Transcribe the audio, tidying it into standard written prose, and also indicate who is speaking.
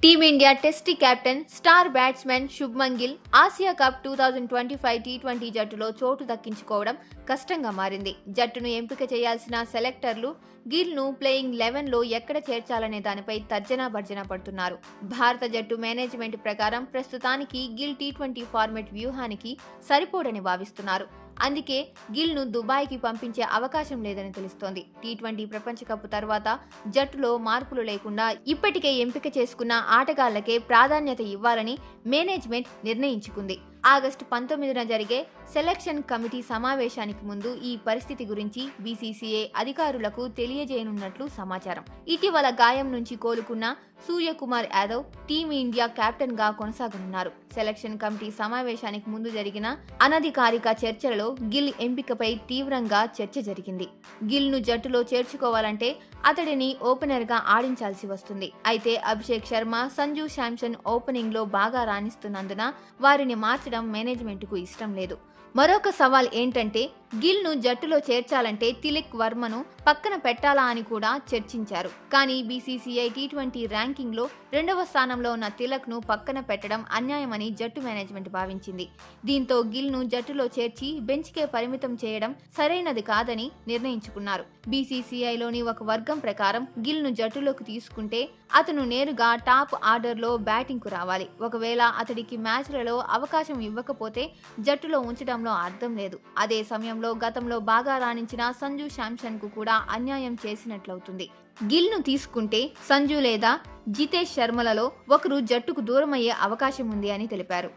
Speaker 1: Team India test captain star batsmen Shubman Gill Asia cup 2025 T20 జట్టులో చోటు దక్కించుకోవడం కష్టంగా మారింది. జట్టును ఎంపిక చేయాల్సిన సెలెక్టర్లు గిల్ ను ప్లేయింగ్ 11 లో ఎక్కడ చేర్చాలనే దానిపై తర్జనా భర్జన పడుతున్నారు. భారత జట్టు మేనేజ్మెంట్ ప్రకారం ప్రస్తుతానికి గిల్ టీ20 ఫార్మెట్ వ్యూహానికి సరిపోడని భావిస్తున్నారు. అందుకే గిల్ ను దుబాయ్కి పంపించే అవకాశం లేదని తెలుస్తోంది. టీ20 ప్రపంచ కప్ తర్వాత జట్టులో మార్పులు లేకుండా ఇప్పటికే ఎంపిక చేసుకున్న ఆటగాళ్లకే ప్రాధాన్యత ఇవ్వాలని మేనేజ్మెంట్ నిర్ణయించుకుంది. ఆగస్టు 19న జరిగే సెలక్షన్ కమిటీ సమావేశానికి ముందు ఈ పరిస్థితి గురించి బీసీసీఐ అధికారులకు తెలియజేయనున్నట్లు సమాచారం. ఇటీవల గాయం నుంచి కోలుకున్న సూర్యకుమార్ యాదవ్ టీమిండియా కెప్టెన్ గా కొనసాగనున్నారు. సెలక్షన్ కమిటీ సమావేశానికి ముందు జరిగిన అనధికారిక చర్చలలో గిల్ ఎంపికపై తీవ్రంగా చర్చ జరిగింది. గిల్ ను జట్టులో చేర్చుకోవాలంటే అతడిని ఓపెనర్ గా ఆడించాల్సి వస్తుంది. అయితే అభిషేక్ శర్మ, సంజు శాంసన్ ఓపెనింగ్ లో బాగా రాణిస్తున్నందున వారిని మార్చడం మేనేజ్మెంట్ కు ఇష్టం లేదు. మరొక సవాల్ ఏంటంటే గిల్ ను జట్టులో చేర్చాలంటే తిలక్ వర్మను పక్కన పెట్టాలా అని కూడా చర్చించారు. కానీ బీసీసీఐ టీ20 ర్యాంకింగ్ లో 2వ స్థానంలో ఉన్న తిలక్ ను పక్కన పెట్టడం అన్యాయమని జట్టు మేనేజ్మెంట్ భావించింది. దీంతో గిల్ ను జట్టులో చేర్చి బెంచ్ కే పరిమితం చేయడం సరైనది కాదని నిర్ణయించుకున్నారు. బీసీసీఐలోని ఒక వర్గం ప్రకారం గిల్ ను జట్టులోకి తీసుకుంటే అతను నేరుగా టాప్ ఆర్డర్ లో బ్యాటింగ్ కు రావాలి. ఒకవేళ అతడికి మ్యాచ్లలో అవకాశం ఇవ్వకపోతే జట్టులో ఉంచడంలో అర్థం లేదు. అదే సమయంలో గతంలో బాగా రాణించిన సంజు శాంసన్ కు కూడా అన్యాయం చేసినట్లవుతుంది. గిల్ ను తీసుకుంటే సంజు లేదా జితేష్ శర్మలలో ఒకరు జట్టుకు దూరమయ్యే అవకాశం ఉంది అని తెలిపారు.